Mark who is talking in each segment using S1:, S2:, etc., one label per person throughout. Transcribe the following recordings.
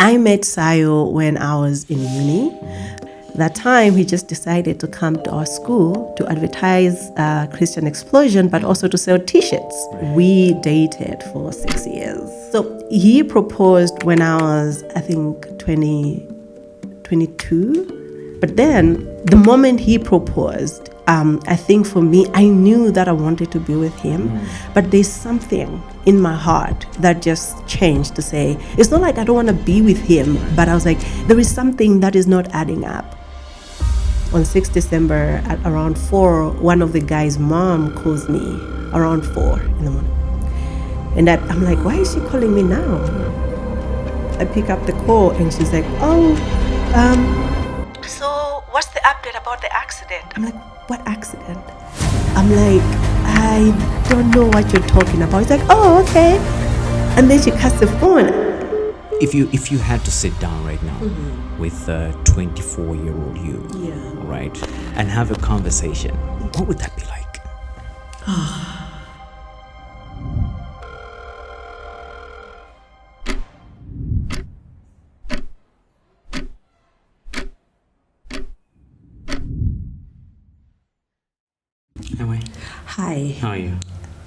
S1: I met Sayo when I was in uni. That time, he just decided to come to our school to advertise Christian Explosion, but also to sell T-shirts. We dated for 6 years. So he proposed when I was, I think, 22. But then, the moment he proposed, I think for me, I knew that I wanted to be with him, but there's something in my heart that just changed to say, it's not like I don't want to be with him, but I was like, there is something that is not adding up. On 6th December at around 4, one of the guy's mom calls me around 4 in the morning. And I'm like, why is she calling me now? I pick up the call and she's like, so what's the update about the accident? I'm like, what accident? I'm like, I don't know what you're talking about. It's like, oh, okay. And then she cuts the phone.
S2: If you had to sit down right now with a 24-year-old you, right, and have a conversation, what would that be like? Anyway.
S1: Hi.
S2: How are you?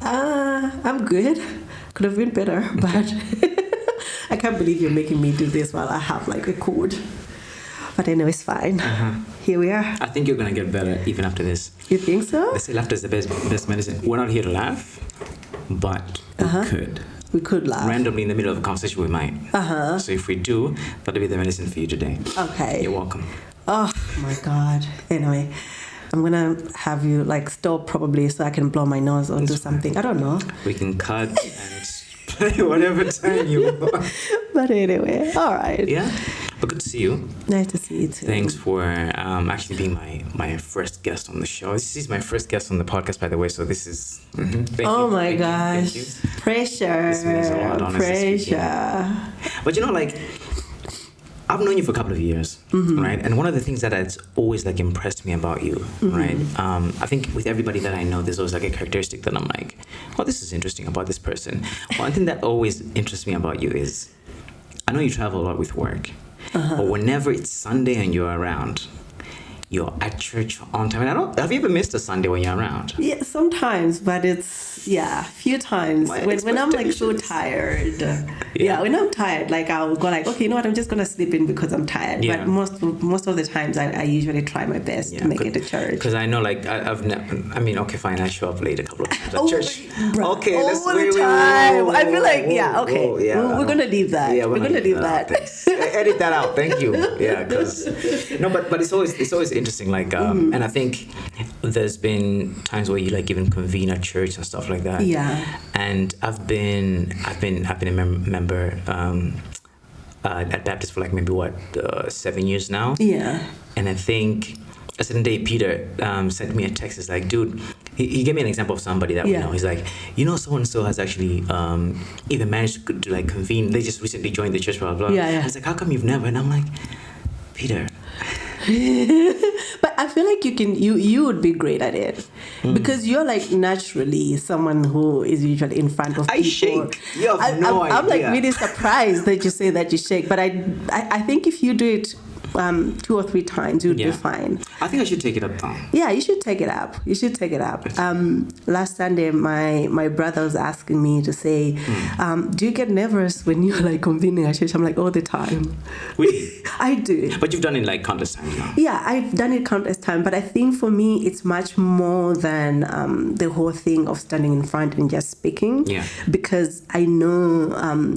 S1: I'm good. Could have been better, but I can't believe you're making me do this while I have like a cold. But anyway, it's fine. Here we are.
S2: I think you're gonna get better even after this.
S1: You think so?
S2: They say laughter is the best medicine. We're not here to laugh, but we could.
S1: We could laugh.
S2: Randomly in the middle of a conversation, we might. So if we do, that'll be the medicine for you today.
S1: Okay.
S2: You're welcome.
S1: Oh my God. Anyway, I'm gonna have you like stop probably so I can blow my nose or do something. I don't know.
S2: We can cut and play whatever time you want.
S1: But anyway, all right.
S2: Yeah. But good to see you.
S1: Nice to see you too.
S2: Thanks for actually being my first guest on the show. This is my first guest on the podcast, by the way. So this is.
S1: Oh my gosh!
S2: Thank you.
S1: Pressure.
S2: This means a lot, honestly speaking. But you know, like, I've known you for a couple of years, right? And one of the things that has always like impressed me about you, right? I think with everybody that I know, there's always like a characteristic that I'm like, oh, this is interesting about this person. One thing that always interests me about you is, I know you travel a lot with work, but whenever it's Sunday and you're around, you're at church on time. And have you ever missed a Sunday when you're around?
S1: Yeah, sometimes, but it's, a few times. When I'm like so tired. When I'm tired, like I'll go like, okay, you know what, I'm just going to sleep in because I'm tired.
S2: Yeah.
S1: But most of the times I usually try my best to make it to church.
S2: Because I know like I've never, I mean, okay, fine, I show up late a couple of times at church.
S1: Bro,
S2: okay, let's
S1: all the time. I feel like, okay, we're going to leave that.
S2: Yeah,
S1: we're going to leave that.
S2: Edit that out. Thank you. Yeah, because, no, but it's always interesting. Like, and I think there's been times where you like even convene at church and stuff like that.
S1: Yeah.
S2: And I've been a member at Baptist for like maybe 7 years now. Yeah. And I think a certain day Peter sent me a text. It's like, dude, he gave me an example of somebody that we know. He's like, so and so has actually even managed to like convene. They just recently joined the church, blah blah blah. Yeah. It's like, how come you've never? And I'm like, Peter.
S1: But I feel like you would be great at it because you're like naturally someone who is usually in front of people.
S2: I shake. You have no idea.
S1: I'm like really surprised that you say that you shake, but I think if you do it 2 or 3 times, you'd be fine.
S2: I think I should take it up though.
S1: Yeah, you should take it up. Last Sunday, my brother was asking me to say, do you get nervous when you're like convening a church? I'm like, all the time.
S2: Really?
S1: I do.
S2: But you've done it like countless times now.
S1: Yeah, I've done it countless times. But I think for me, it's much more than the whole thing of standing in front and just speaking. Yeah. Because I know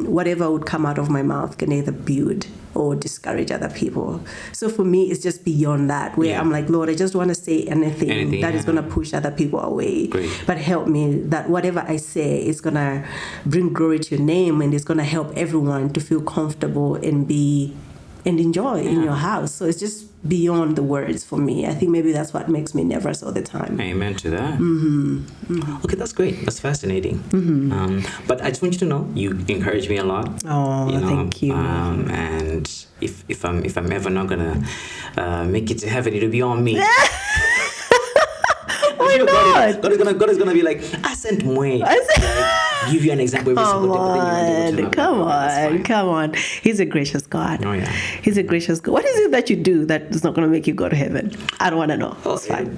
S1: whatever would come out of my mouth can either build or discourage other people. So for me, it's just beyond that, where I'm like, Lord, I just want to say anything that is going to push other people away. Great. But help me that whatever I say is going to bring glory to your name and it's going to help everyone to feel comfortable and enjoy in your house. So it's just beyond the words for me. I think maybe that's what makes me nervous all the time.
S2: Amen to that. Okay, that's great. That's fascinating. But I just want you to know, you encourage me a lot.
S1: Oh, thank you.
S2: And if I'm ever not gonna make it to heaven, it'll be on me.
S1: Why not?
S2: God is gonna be like, I sent Mwe. give you an example every single day, but then you
S1: Come on. He's a gracious God.
S2: Oh, yeah.
S1: He's a gracious God. What is it that you do that is not going to make you go to heaven? I don't want to know. It's fine.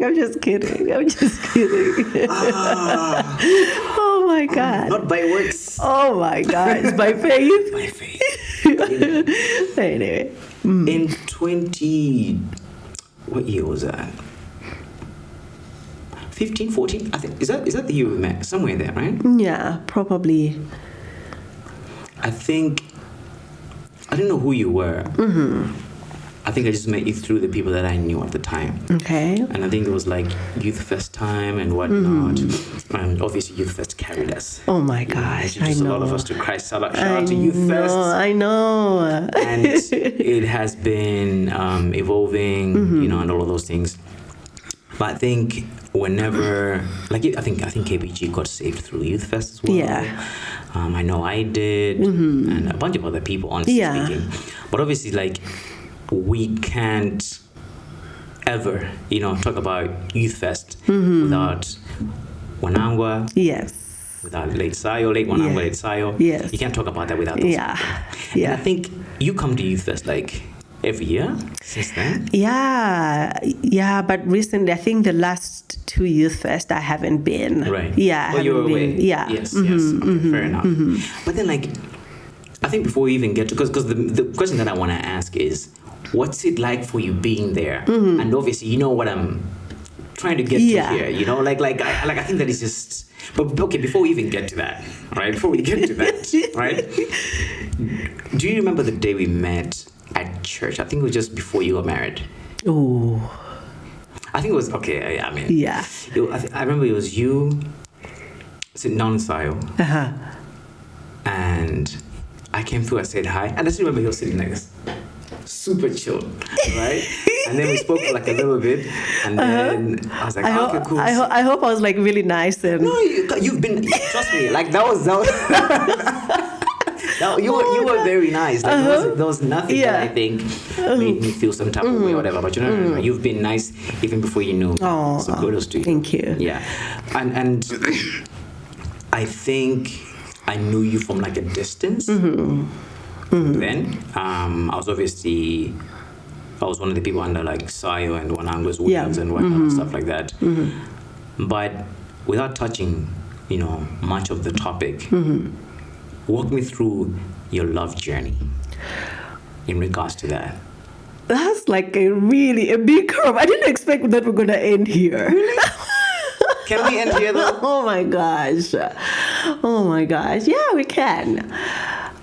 S1: I'm just kidding. Oh my God.
S2: Not by works.
S1: Oh my God. It's by faith.
S2: By faith.
S1: Anyway.
S2: In what year was that? 15, 14? I think is that the year we met? Somewhere there, right?
S1: Yeah, probably.
S2: I didn't know who you were. Mm-hmm. I think I just met you through the people that I knew at the time.
S1: Okay.
S2: And I think it was like Youth Fest time and whatnot. Mm-hmm. And obviously Youth Fest carried us.
S1: Oh my gosh,
S2: I know. A lot of us to Christ. Shout out to Youth Fest.
S1: I know.
S2: And it has been evolving, mm-hmm. And all of those things. But I think whenever, I think KBG got saved through Youth Fest as well.
S1: Yeah.
S2: I know I did, mm-hmm. and a bunch of other people, honestly speaking. But obviously, we can't ever, talk about Youth Fest mm-hmm. without Wanangwa.
S1: Yes.
S2: Without late Sayo, late Wanangwa, late Sayo.
S1: Yes.
S2: You can't talk about that without those people. Yeah. And I think you come to Youth Fest every year since then.
S1: Yeah. But recently, I think the last 2 Youth Fest, I haven't been.
S2: Right.
S1: Yeah.
S2: You were away.
S1: Yeah.
S2: Yes.
S1: Mm-hmm.
S2: Yes. Okay,
S1: mm-hmm.
S2: fair enough. Mm-hmm. But then, I think before we even get to, because the question that I want to ask is, what's it like for you being there? Mm-hmm. And obviously, you know what I'm trying to get to here. I think that is just. But okay, before we even get to that, right? Before we get to that, right? Do you remember the day we met at church? I think it was just before you got married.
S1: Oh.
S2: I think it was okay. I mean.
S1: Yeah.
S2: I remember it was you sitting down in Sayo.
S1: Uh-huh.
S2: And I came through. I said hi, and I just remember you were sitting like this. Super chill, right? And then we spoke for a little bit, and then I was like, okay, cool.
S1: I hope I was really nice and.
S2: No, you've been. Trust me, that was. You were very nice. There was nothing that I think made me feel some type of way or whatever. But no, you've been nice even before you knew.
S1: Oh,
S2: so kudos to you.
S1: Thank you.
S2: Yeah, and I think I knew you from a distance. Mm-hmm. Mm-hmm. Then I was one of the people under Sayo and Wanangwa's wings and whatnot, mm-hmm. stuff like that. Mm-hmm. But without touching, much of the topic, mm-hmm. walk me through your love journey in regards to that.
S1: That's a big curve. I didn't expect that we're gonna end here.
S2: Really? Can we end here though?
S1: Oh my gosh. Yeah, we can.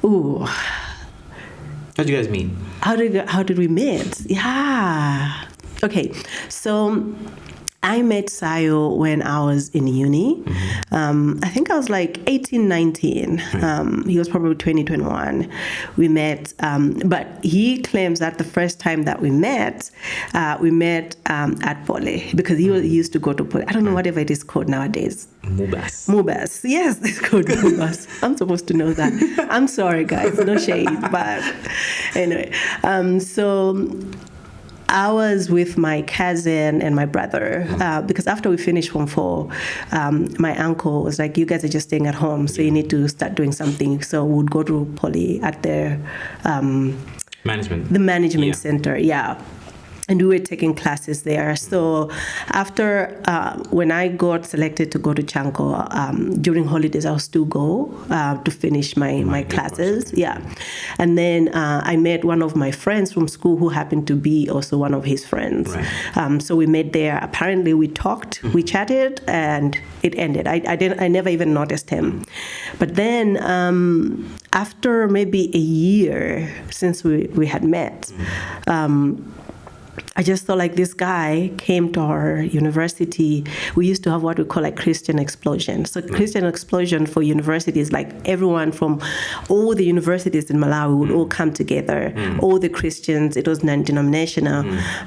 S1: Ooh.
S2: How'd you guys meet?
S1: How did we meet? Yeah. Okay. So I met Sayo when I was in uni. Mm-hmm. I think I was 18, 19. He was probably 20, 21. We met, but he claims that the first time that we met at Pole, because he used to go to Pole. I don't know whatever it is called nowadays. Mubas. Yes, it's called Mubas. I'm supposed to know that. I'm sorry, guys. No shade. But anyway, so I was with my cousin and my brother because after we finished Form 4, my uncle was like, you guys are just staying at home, so you need to start doing something. So we would go to Poly at their management center. Yeah. And we were taking classes there. So after, when I got selected to go to Chanko, during holidays, I would still go to finish my classes. Yeah. And then I met one of my friends from school who happened to be also one of his friends. Right. So we met there. Apparently we talked, we chatted, and it ended. I never even noticed him. But then after maybe a year since we had met, I just thought this guy came to our university. We used to have what we call Christian explosion. So Christian explosion for universities, everyone from all the universities in Malawi would all come together. All the Christians, it was non-denominational,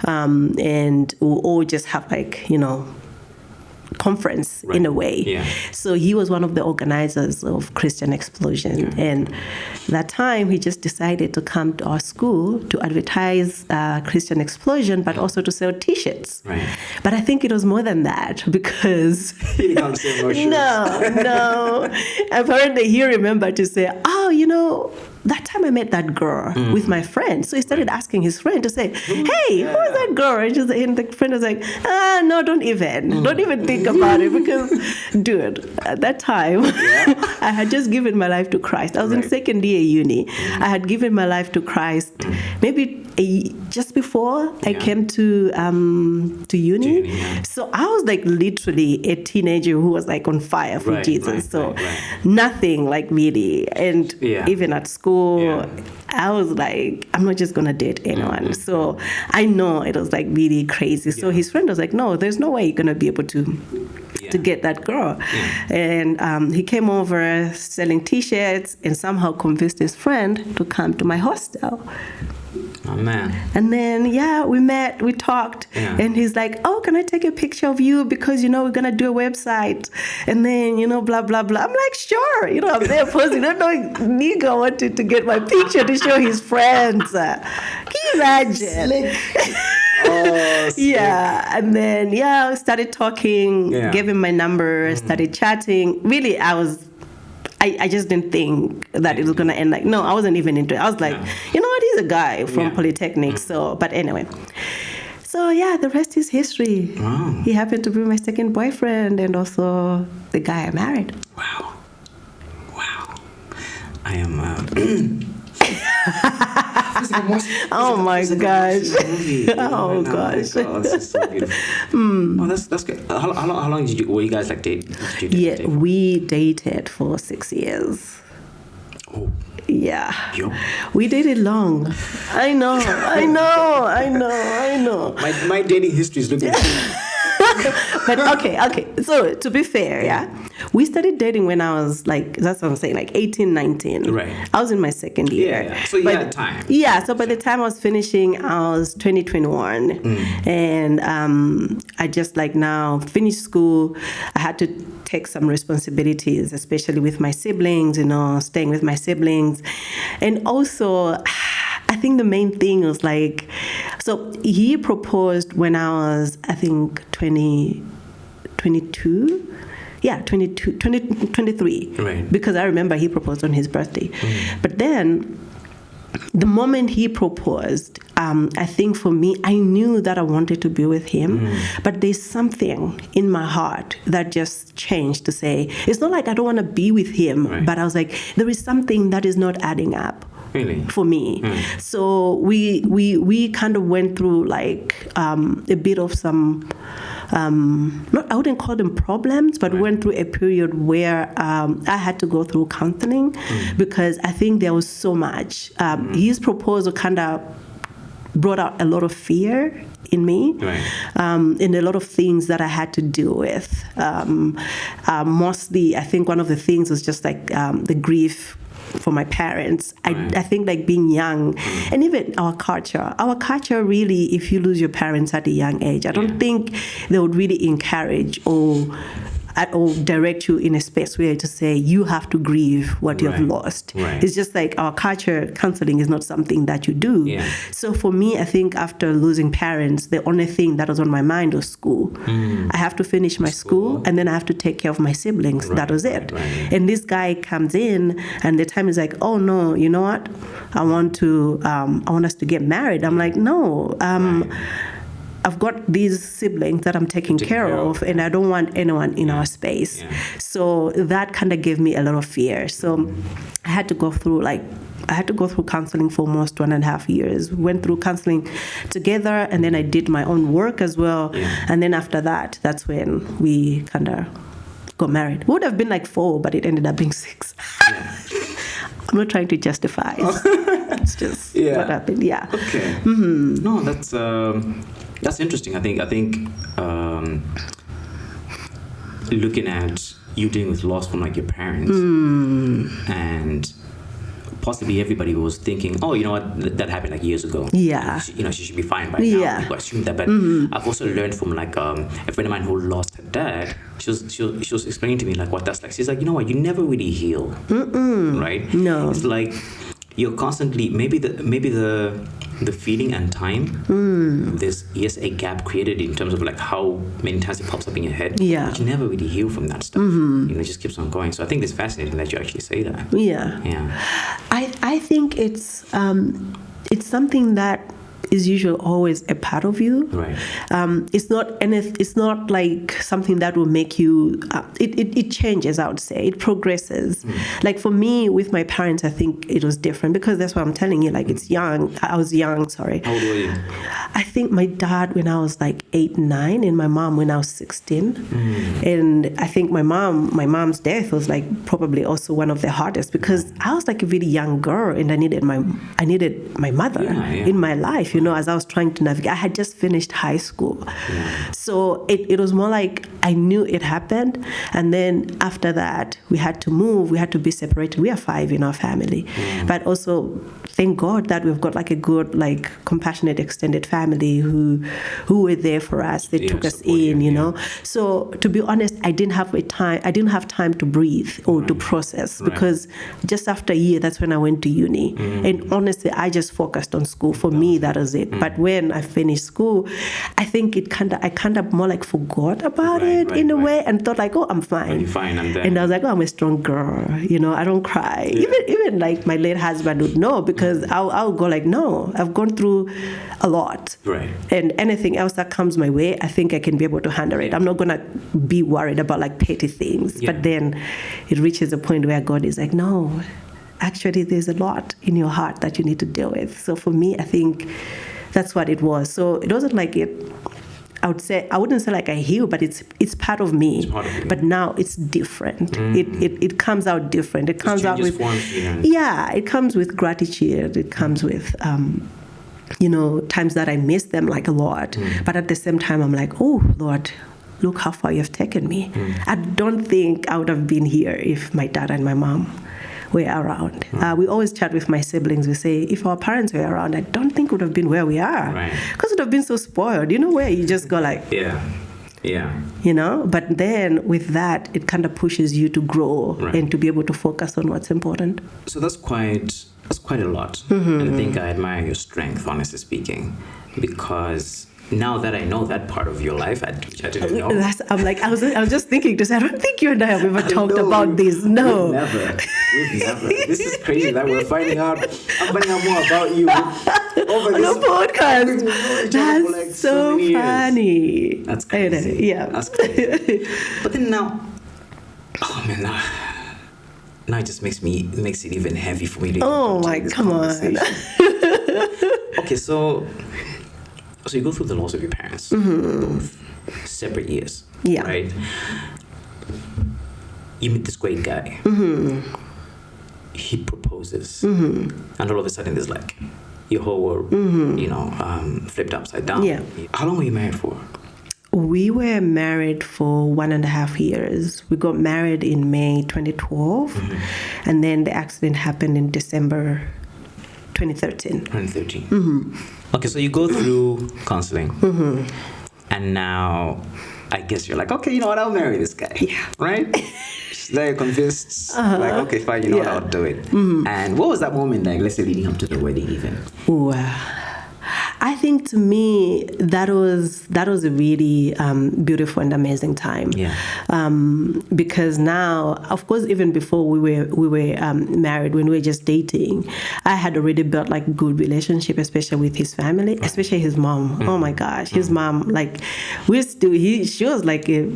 S1: and we'll all just have conference in a way.
S2: Yeah.
S1: So he was one of the organizers of Christian Explosion. And that time he just decided to come to our school to advertise Christian Explosion, but also to sell T-shirts.
S2: Right.
S1: But I think it was more than that, because
S2: He didn't say no shirts.
S1: No. Apparently he remembered to say, that time I met that girl with my friend. So he started asking his friend to say, hey, who is that girl? And the friend was like, no, don't even think about it, because, dude, at that time, I had just given my life to Christ. I was in second year uni. I had given my life to Christ maybe just before I came to uni. So I was like literally a teenager who was like on fire for Jesus. Nothing like really. And even at school, I was like, I'm not just gonna date anyone. So I know it was like really crazy. So his friend was like, no, there's no way you're gonna be able to get that girl. And he came over selling T-shirts and somehow convinced his friend to come to my hostel.
S2: Oh, man.
S1: And then, we met, we talked, and he's like, oh, can I take a picture of you? Because, we're going to do a website. And then, blah, blah, blah. I'm like, sure. I'm there posting. I don't know, nigga wanted to get my picture to show his friends. Can you imagine? And then, we started talking, gave him my number, started chatting. Really, I just didn't think that it was going to end like, no, I wasn't even into it. I was like, you know what, he's a guy from Polytechnic. So, but anyway. So, the rest is history.
S2: Wow.
S1: He happened to be my second boyfriend and also the guy I married.
S2: Wow. I am...
S1: Oh my gosh! Oh gosh!
S2: Oh, this is so beautiful. Oh, that's good. How long were you guys like dating?
S1: We dated for 6 years.
S2: Oh.
S1: Yeah.
S2: Yo.
S1: We dated long. I know.
S2: My dating history is looking.
S1: But okay. So to be fair, we started dating when I was like, that's what I'm saying, like 18, 19.
S2: Right.
S1: I was in my second year.
S2: Yeah. So you had time.
S1: Yeah. So by the time I was finishing, I was 2021. And I just like now finished school. I had to take some responsibilities, especially with my siblings, staying with my siblings. And also, I think the main thing was like, so he proposed when I was, I think, 22. Yeah, 23.
S2: Right.
S1: Because I remember he proposed on his birthday. But then, the moment he proposed, I think for me, I knew that I wanted to be with him. But there's something in my heart that just changed to say, it's not like I don't want to be with him, but I was like, there is something that is not adding up.
S2: Really?
S1: For me. So we kind of went through like a bit of some, I wouldn't call them problems, but we went through a period where I had to go through counseling because I think there was so much. His proposal kind of brought out a lot of fear in me, and a lot of things that I had to deal with. Mostly, I think one of the things was just like the grief for my parents. I think like being young and even our culture really, if you lose your parents at a young age, I don't think they would really encourage or direct you in a space where to say you have to grieve what you've lost. It's just like our culture, counseling is not something that you do. So for me, I think after losing parents, the only thing that was on my mind was school. I have to finish my school and then I have to take care of my siblings. That was it. And this guy comes in and the time is like, oh no, you know what? I want us to get married. I'm like, no, I've got these siblings that I'm taking care of, and I don't want anyone in our space. So that kind of gave me a lot of fear. So I had to go through counseling for almost 1.5 years. Went through counseling together, and then I did my own work as well. And then after that, that's when we kind of got married. It would have been like 4, but it ended up being 6. I'm not trying to justify. It's just what happened. Yeah.
S2: Okay. No, that's interesting. I think looking at you dealing with loss from like your parents and possibly everybody was thinking, oh, you know what, that happened like years ago.
S1: Yeah.
S2: She should be fine by now. People assume that. But I've also learned from like a friend of mine who lost her dad. She was explaining to me like what that's like. She's like, you know what, you never really heal, right?
S1: No.
S2: It's like you're constantly maybe the feeling and time. There's a gap created in terms of like how many times it pops up in your head.
S1: Yeah.
S2: But you never really heal from that stuff. It just keeps on going. So I think it's fascinating that you actually say that.
S1: Yeah.
S2: Yeah.
S1: I think it's something that is usually always a part of you.
S2: Right.
S1: It's not like something that will make you. It changes. I would say it progresses. Like for me, with my parents, I think it was different because that's what I'm telling you. Like it's young. I was young. Sorry.
S2: How old were you?
S1: I think my dad when I was like 8, 9, and my mom when I was 16. And I think my mom's death was like probably also one of the hardest because I was like a really young girl and I needed my mother in my life. You know, as I was trying to navigate, I had just finished high school. So it was more like I knew it happened. And then after that, we had to move. We had to be separated. We are 5 in our family. But also, thank God that we've got like a good, like compassionate extended family who were there for us. They took us in, you know. So to be honest, I didn't have time to breathe or to process because just after a year, that's when I went to uni. And honestly, I just focused on school. For me, that was it. But when I finished school, I think I kind of more like forgot about it in a way and thought like, oh, I'm fine.
S2: You're fine,
S1: and I was like, oh, I'm a strong girl. You know, I don't cry. Even like my late husband would know because I'll go like, no, I've gone through a lot.
S2: Right.
S1: And anything else that comes my way, I think I can be able to handle it. I'm not going to be worried about like petty things. But then it reaches a point where God is like, no, actually there's a lot in your heart that you need to deal with. So for me, I think that's what it was. So it wasn't like it, I wouldn't say like I heal, but it's part of me.
S2: It's part of you.
S1: But now it's different. It comes out different. It comes out with it comes with gratitude. It comes with times that I miss them like a lot. But at the same time, I'm like, oh Lord, look how far you've taken me. I don't think I would have been here if my dad and my mom were around. We always chat with my siblings. We say, if our parents were around, I don't think we would have been where we are. Because it would have been so spoiled. You know, where you just go like...
S2: Yeah.
S1: You know, but then with that, it kind of pushes you to grow and to be able to focus on what's important.
S2: So that's quite a lot. And I think I admire your strength, honestly speaking, because now that I know that part of your life, which I didn't know.
S1: I was just thinking to say, I don't think you and I have ever talked about this. No.
S2: We've never. This is crazy that I'm finding out more about you over this
S1: podcast. That's so funny.
S2: That's crazy.
S1: Yeah. That's crazy.
S2: But then now, oh man, now it just makes it even heavy for me to
S1: come on.
S2: Okay, so you go through the loss of your parents, both separate years, right? You meet this great guy. He proposes, and all of a sudden there's like your whole world, flipped upside down.
S1: Yeah.
S2: How long were you married for?
S1: We were married for 1.5 years. We got married in May 2012, and then the accident happened in December 2013.
S2: Okay, so you go through counseling, and now I guess you're like, okay, you know what, I'll marry this guy.
S1: Yeah.
S2: Right? Then you're convinced, like, okay, fine, you know what, I'll do it. And what was that moment like, let's say, leading up to the wedding even?
S1: I think to me that was a really beautiful and amazing time.
S2: Yeah.
S1: Because now, of course, even before we were married, when we were just dating, I had already built like a good relationship, especially with his family, especially his mom. Oh my gosh, his mom, like she was like a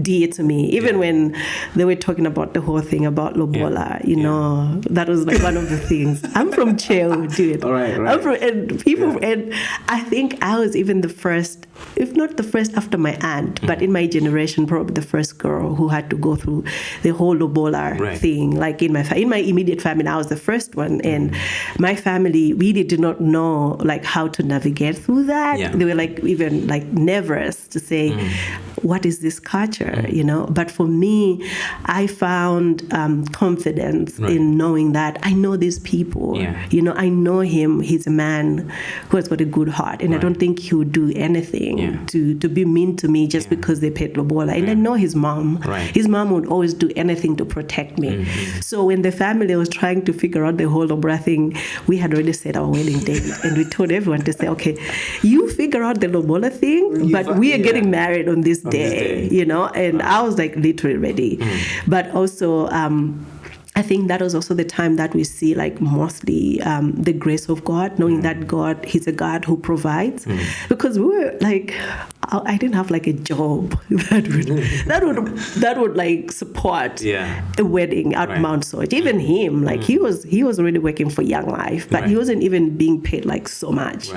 S1: dear to me. Even when they were talking about the whole thing about Lobola, you know, that was like one of the things. I'm from Cheo, dude.
S2: All right.
S1: I'm from, and people. And I think I was even the first if not the first after my aunt, but in my generation, probably the first girl who had to go through the whole lobola thing. Like in my immediate family, I was the first one, and my family really did not know like how to navigate through that. They were like even like nervous to say, what is this culture, you know? But for me, I found confidence in knowing that I know these people. You know, I know him. He's a man who has got a good heart, and I don't think he would do anything to be mean to me just because they paid lobola. And I know his mom. His mom would always do anything to protect me. So when the family was trying to figure out the whole lobola thing, we had already set our wedding date, and we told everyone to say, okay, you figure out the lobola thing, but we are getting married on this day, you know? And I was like literally ready. But also, I think that was also the time that we see like mostly the grace of God, knowing that God, he's a God who provides. Because we were like, I didn't have like a job that would like support a wedding at Mount Sorge. Even him, like he was already working for Young Life, but he wasn't even being paid like so much.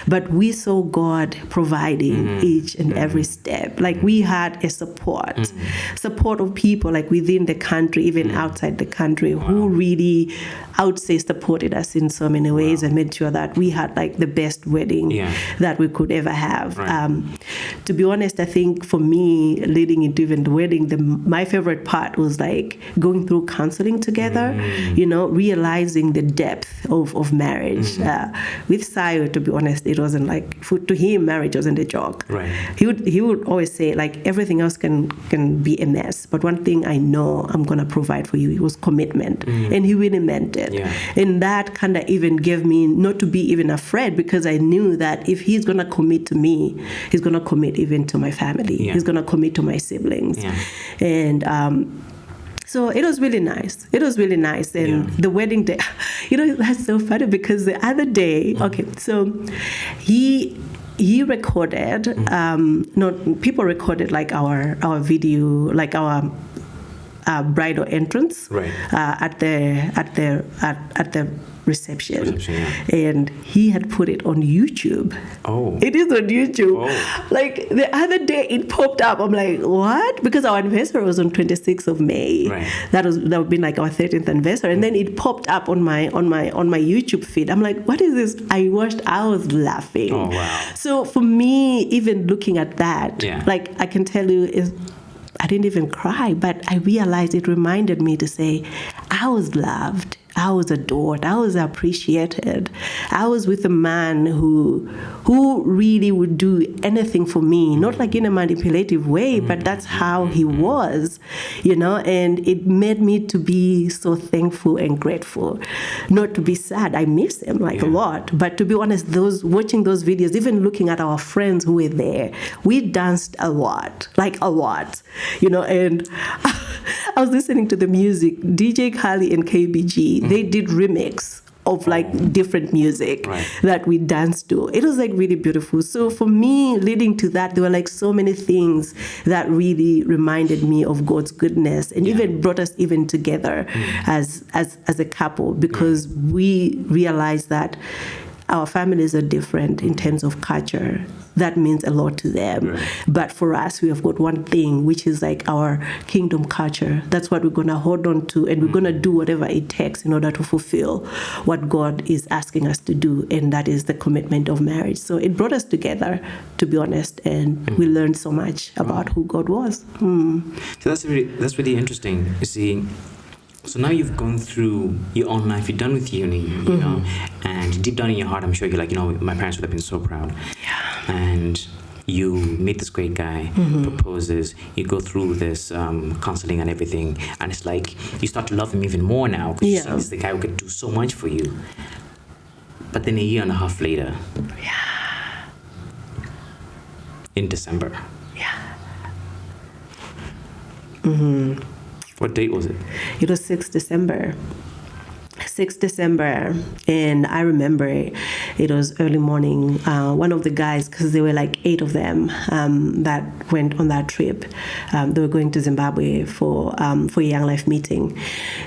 S1: But we saw God providing each and every step. Like we had a support of people like within the country, even outside the country, who really, I would say, supported us in so many ways and made sure that we had like the best wedding that we could ever have. To be honest, I think for me, leading into even the wedding, my favorite part was like going through counseling together, you know, realizing the depth of marriage. With Sayo, to be honest, it wasn't like, to him, marriage wasn't a joke. He would always say like, everything else can be a mess, but one thing I know I'm going to provide for you was commitment. And he really meant it. And that kind of even gave me not to be even afraid, because I knew that if he's going to commit to me, he's going to commit even to my family. He's going to commit to my siblings. And so it was really nice. And the wedding day, you know, that's so funny, because the other day, so he recorded, people recorded like our video, like our bridal entrance at the reception. And he had put it on YouTube. It is on YouTube. Like the other day it popped up. I'm like, what? Because our anniversary was on 26th of May. That would be like our 13th anniversary. And then it popped up on my YouTube feed. I'm like, what is this? I was laughing. So for me, even looking at that, like I can tell you, I didn't even cry, but I realized it reminded me to say, I was loved, I was adored, I was appreciated. I was with a man who really would do anything for me, not like in a manipulative way, but that's how he was, you know, and it made me to be so thankful and grateful. Not to be sad, I miss him like a lot, but to be honest, watching those videos, even looking at our friends who were there, we danced a lot, you know, and I was listening to the music, DJ Kali and KBG, they did remix of like different music that we danced to. It was like really beautiful. So for me, leading to that, there were like so many things that really reminded me of God's goodness, and even brought us even together as a couple, because we realized that our families are different in terms of culture. That means a lot to them. But for us, we have got one thing, which is like our kingdom culture. That's what we're going to hold on to, and we're going to do whatever it takes in order to fulfill what God is asking us to do, and that is the commitment of marriage. So it brought us together, to be honest, and we learned so much about who God was.
S2: So that's really interesting. You see, so now you've gone through your own life, you're done with uni, you know, and deep down in your heart, I'm sure you're like, you know, my parents would have been so proud. And you meet this great guy, proposes, you go through this counseling and everything, and it's like you start to love him even more now, because you see this is the guy who could do so much for you. But then a year and a half later, in December, what date was it?
S1: It was 6th December. 6th December, and I remember it was early morning. One of the guys, because there were like 8 of them that went on that trip. They were going to Zimbabwe for a Young Life meeting.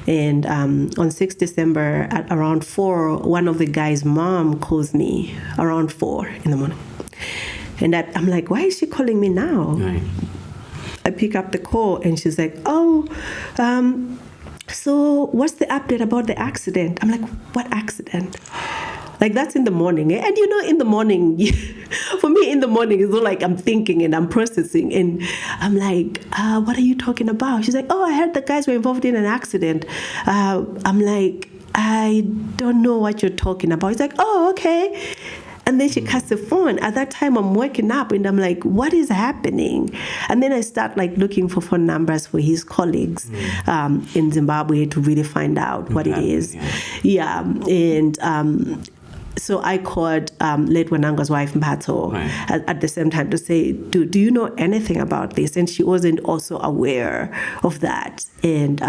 S1: And on 6th December at around 4, one of the guys' mom calls me around 4 in the morning. And I'm like, why is she calling me now?
S2: Right.
S1: I pick up the call and she's like, so what's the update about the accident? I'm like, what accident? Like, that's in the morning. And in the morning, for me, in the morning, it's all like I'm thinking and I'm processing. And I'm like, what are you talking about? She's like, I heard the guys were involved in an accident. I'm like, I don't know what you're talking about. It's like, okay. And then she cuts the phone. At that time, I'm waking up and I'm like, what is happening? And then I start like looking for phone numbers for his colleagues in Zimbabwe to really find out what it is. Yeah. And so I called late Wananga's wife, Mpato, at the same time to say, do you know anything about this? And she wasn't also aware of that. And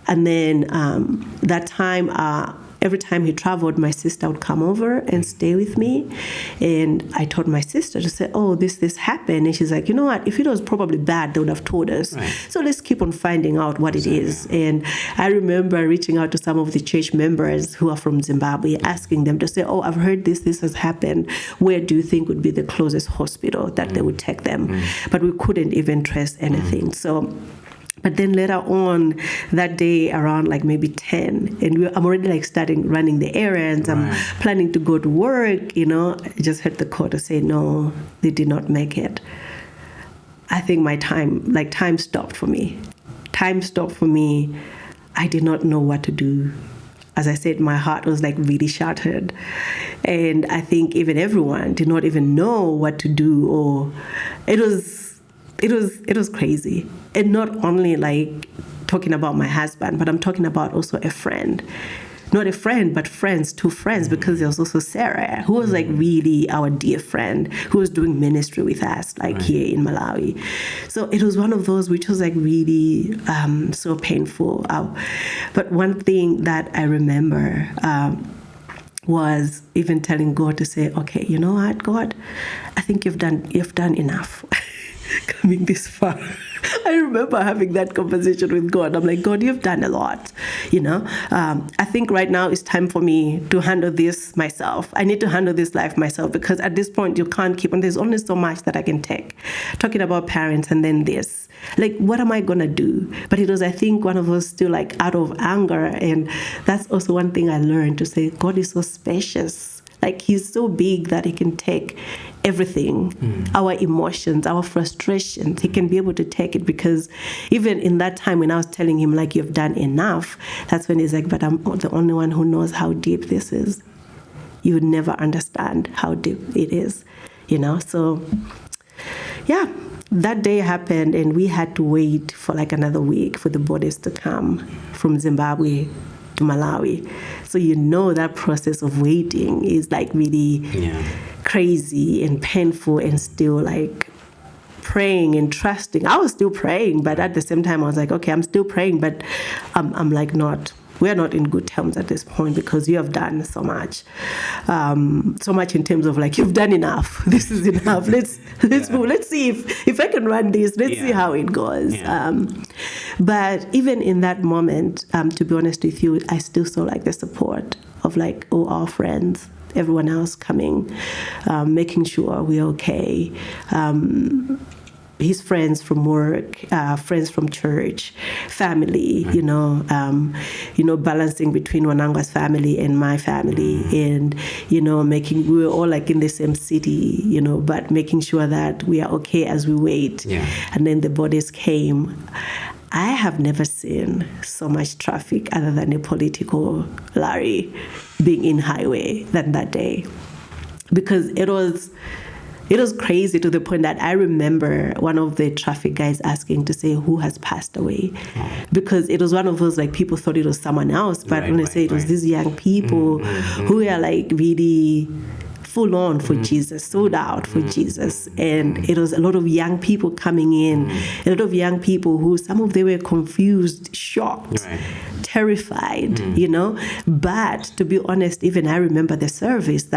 S1: then that time, every time he traveled, my sister would come over and stay with me. And I told my sister to say, this happened. And she's like, you know what? If it was probably bad, they would have told us. Right. So let's keep on finding out what it is. And I remember reaching out to some of the church members who are from Zimbabwe, asking them to say, I've heard this has happened. Where do you think would be the closest hospital that they would take them? But we couldn't even trace anything. But then later on that day around like maybe 10, and I'm already like starting running the errands. I'm planning to go to work, I just heard the call to say, no, they did not make it. I think my time stopped for me. Time stopped for me. I did not know what to do. As I said, my heart was like really shattered. And I think even everyone did not even know what to do, or it was crazy. And not only like talking about my husband, but I'm talking about also a friend. Not a friend, but two friends, because there was also Sarah, who was like really our dear friend, who was doing ministry with us, here in Malawi. So it was one of those which was like really so painful. But one thing that I remember was even telling God to say, okay, you know what, God, I think you've done enough. Coming this far. I remember having that conversation with God. I'm like, God, you've done a lot, I think right now it's time for me to handle this myself. I need to handle this life myself, because at this point you can't keep on. There's only so much that I can take. Talking about parents and then this. Like, what am I going to do? But it was, I think, one of us still like out of anger. And that's also one thing I learned, to say, God is so spacious. Like, he's so big that he can take everything, our emotions, our frustrations. He can be able to take it, because even in that time when I was telling him, like, you've done enough, that's when he's like, but I'm the only one who knows how deep this is. You would never understand how deep it is, So, yeah, that day happened, and we had to wait for like another week for the bodies to come from Zimbabwe to Malawi. So that process of waiting is like really crazy and painful, and still like praying and trusting. I was still praying, but at the same time I was like, okay, I'm still praying, but I'm like we're not in good terms at this point, because you have done so much in terms of like, you've done enough. This is enough. Let's move. Let's see if I can run this. Let's see how it goes. But even in that moment, to be honest with you, I still saw like the support of like all our friends, everyone else coming, making sure we're okay. His friends from work, friends from church, family, balancing between Wananga's family and my family, and, we were all like in the same city, but making sure that we are okay as we wait. And then the bodies came. I have never seen so much traffic other than a political Larry being in highway than that day, because it was crazy, to the point that I remember one of the traffic guys asking to say who has passed away, because it was one of those like people thought it was someone else, but when they say it was these young people who were like really full on for Jesus, sold out for Jesus. And it was a lot of young people coming in, a lot of young people who, some of them were confused, shocked, terrified, But to be honest, even I remember the service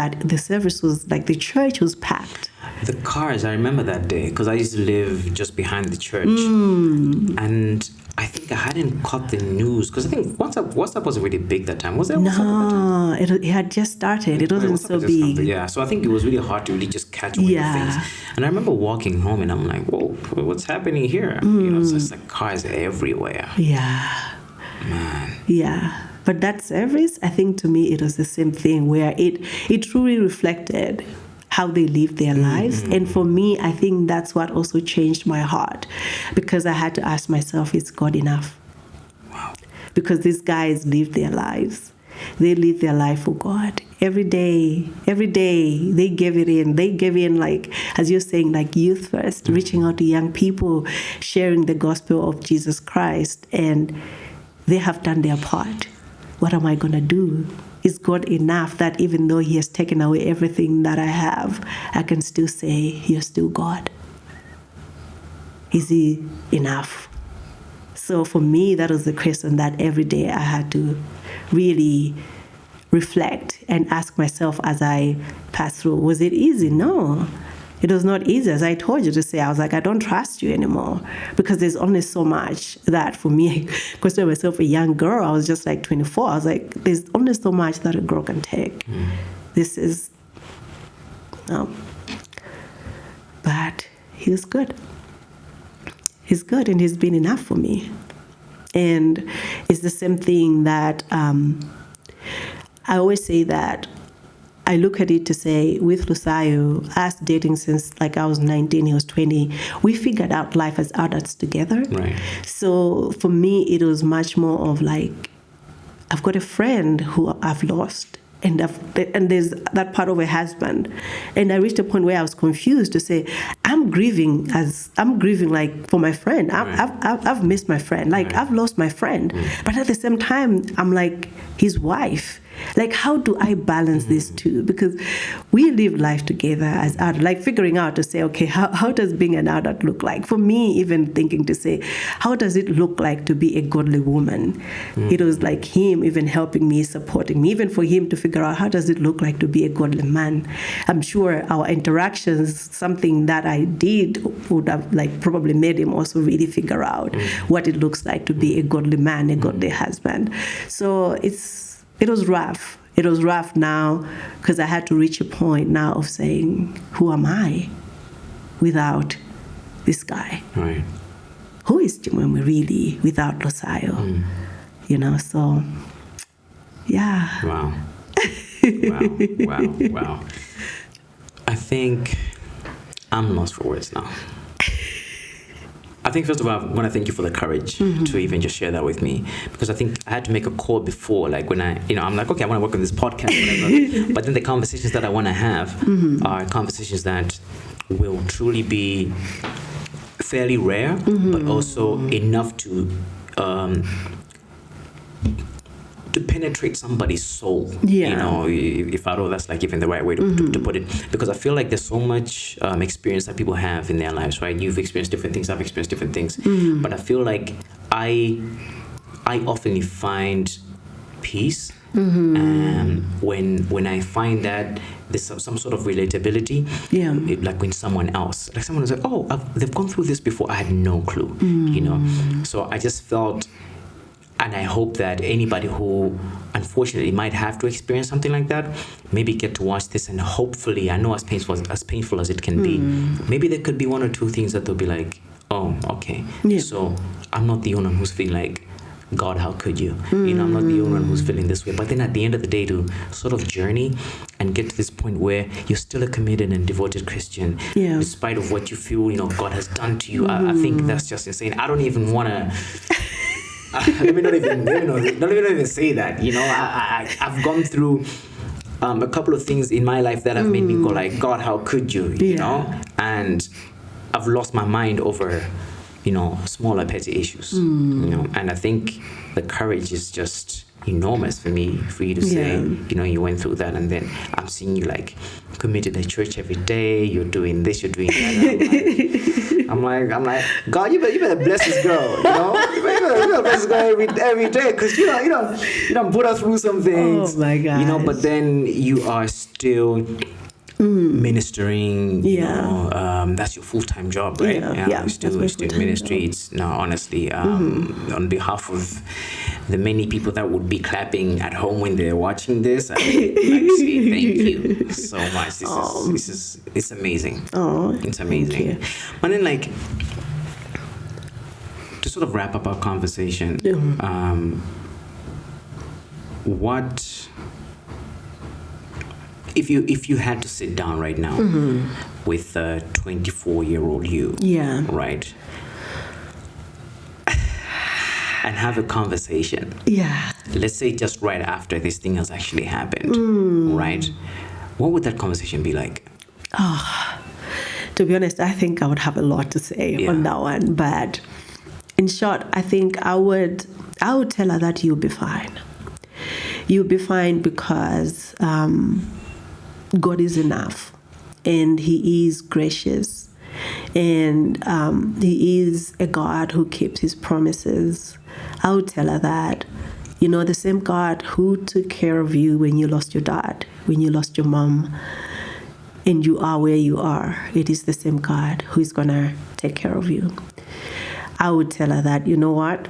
S1: was like, the church was packed.
S2: The cars, I remember that day because I used to live just behind the church. And I think I hadn't caught the news because I think WhatsApp wasn't really big that time. Was there WhatsApp
S1: at that time? It had just started. It wasn't so big.
S2: Yeah, so I think it was really hard to really just catch all the things. And I remember walking home and I'm like, whoa, what's happening here? It's just like cars everywhere.
S1: Yeah.
S2: Man.
S1: Yeah. But that service, I think to me, it was the same thing where it truly reflected how they lived their lives. And for me, I think that's what also changed my heart, because I had to ask myself, is God enough?
S2: Wow.
S1: Because these guys lived their lives. They lived their life for God. Every day, they gave it in. They gave in, like, as you're saying, like youth first, reaching out to young people, sharing the gospel of Jesus Christ. And they have done their part. What am I going to do? Is God enough that even though He has taken away everything that I have, I can still say, you're still God? Is He enough? So for me, that was the question that every day I had to really reflect and ask myself as I passed through. Was it easy? No. It was not easy. As I told you to say, I was like, I don't trust you anymore, because there's only so much that for me, consider myself a young girl. I was just like 24. I was like, there's only so much that a girl can take. This is, but He was good. He's good, and He's been enough for me. And it's the same thing that I always say that I look at it to say, with Lusayo, us dating since like I was 19, he was 20, we figured out life as adults together.
S2: Right.
S1: So for me, it was much more of like, I've got a friend who I've lost, and there's that part of a husband. And I reached a point where I was confused to say, I'm grieving like for my friend. I've missed my friend. Like I've lost my friend. But at the same time, I'm like his wife. Like, how do I balance these two? Because we live life together as adults, like figuring out to say, okay, how does being an adult look like? For me, even thinking to say, how does it look like to be a godly woman? It was like him even helping me, supporting me, even for him to figure out how does it look like to be a godly man. I'm sure our interactions, something that I did would have like probably made him also really figure out what it looks like to be a godly man, a godly husband. So it was rough. It was rough now because I had to reach a point now of saying, who am I without this guy?
S2: Right.
S1: Who is Chimwemwe really without Lusayo? So, yeah.
S2: Wow. Wow. I think I'm lost for words now. I think, first of all, I want to thank you for the courage to even just share that with me, because I think I had to make a call before, like when I'm like, okay, I want to work on this podcast, whatever. But then the conversations that I want to have are conversations that will truly be fairly rare, but also enough to penetrate somebody's soul. If I know that's like even the right way to put it, because I feel like there's so much experience that people have in their lives, right? You've experienced different things, I've experienced different things, but I feel like I often find peace when I find that there's some sort of relatability, like when someone else, like someone is like, oh, they've gone through this before, I had no clue, so I just felt. And I hope that anybody who unfortunately might have to experience something like that, maybe get to watch this, and hopefully, I know as painful as it can be, maybe there could be one or two things that they'll be like, oh, okay. So I'm not the only one who's feeling like, God, how could you? I'm not the only one who's feeling this way. But then at the end of the day, to sort of journey and get to this point where you're still a committed and devoted Christian, despite of what you feel, God has done to you. I think that's just insane. I don't even want to... let me not even say that. I've gone through a couple of things in my life that have made me go like, God, how could you? You know, and I've lost my mind over, smaller petty issues. And I think the courage is just enormous for you to say, you went through that, and then I'm seeing you like committed to church every day. You're doing this, you're doing that. I'm like, God, you better bless this girl. You better bless this girl every day, because you don't put her through some things.
S1: Oh my God.
S2: But then you are still ministering, you know, that's your full-time job, right?
S1: Yeah,
S2: It's still ministry. Job. It's no, honestly, on behalf of the many people that would be clapping at home when they're watching this, I would say thank you so much. It's amazing.
S1: Oh,
S2: it's amazing. And then, like, to sort of wrap up our conversation, what if you had to sit down right now with a 24-year-old you, right, and have a conversation, let's say just right after this thing has actually happened, right, what would that conversation be like?
S1: To be honest, I think I would have a lot to say on that one, but in short, I think I would tell her that you'll be fine. You'll be fine because God is enough, and He is gracious, and He is a God who keeps His promises. I would tell her that, you know, the same God who took care of you when you lost your dad, when you lost your mom, and you are where you are, it is the same God who is going to take care of you. I would tell her that, you know what,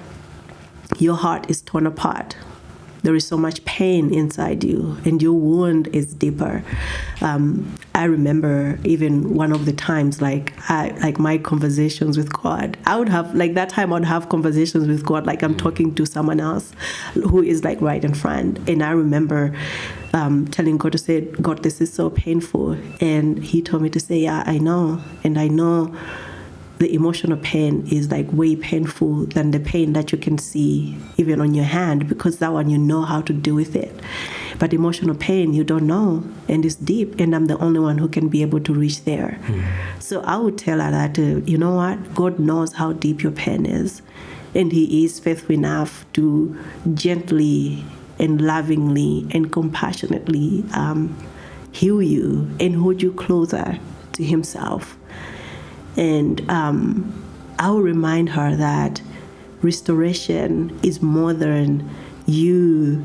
S1: your heart is torn apart. There is so much pain inside you, and your wound is deeper. I remember even one of the times, like my conversations with God. I would have, like, that time I'd have conversations with God, like I'm talking to someone else who is like right in front. And I remember telling God to say, God, this is so painful. And He told me to say, yeah, I know. And I know the emotional pain is like way painful than the pain that you can see even on your hand, because that one you know how to deal with it. But emotional pain you don't know, and it's deep, and I'm the only one who can be able to reach there. So I would tell her that, you know what, God knows how deep your pain is, and He is faithful enough to gently and lovingly and compassionately heal you and hold you closer to Himself. And I will remind her that restoration is more than you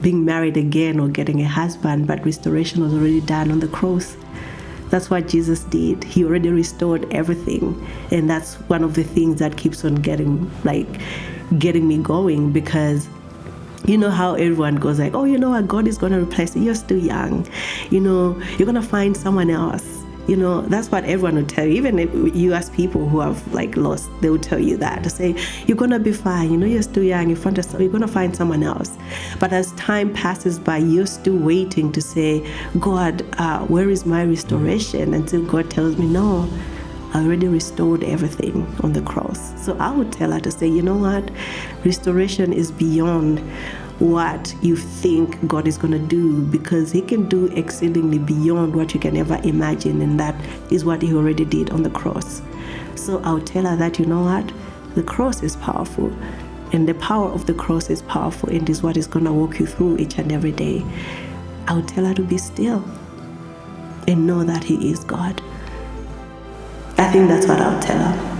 S1: being married again or getting a husband, but restoration was already done on the cross. That's what Jesus did. He already restored everything. And that's one of the things that keeps on getting me going, because you know how everyone goes like, oh, you know what, God is going to replace you. You're still young. You know, you're going to find someone else. You know, that's what everyone will tell you. Even if you ask people who have like lost, they will tell you that. They say, you're going to be fine. You know, you're still young. You're going to find someone else. But as time passes by, you're still waiting to say, God, where is my restoration? Until God tells me, no, I already restored everything on the cross. So I would tell her to say, you know what? Restoration is beyond what you think God is going to do, because He can do exceedingly beyond what you can ever imagine, and that is what He already did on the cross. So I'll tell her that, you know what, the cross is powerful, and the power of the cross is powerful, and is what is going to walk you through each and every day. I'll tell her to be still and know that He is God. I think that's what I'll tell her.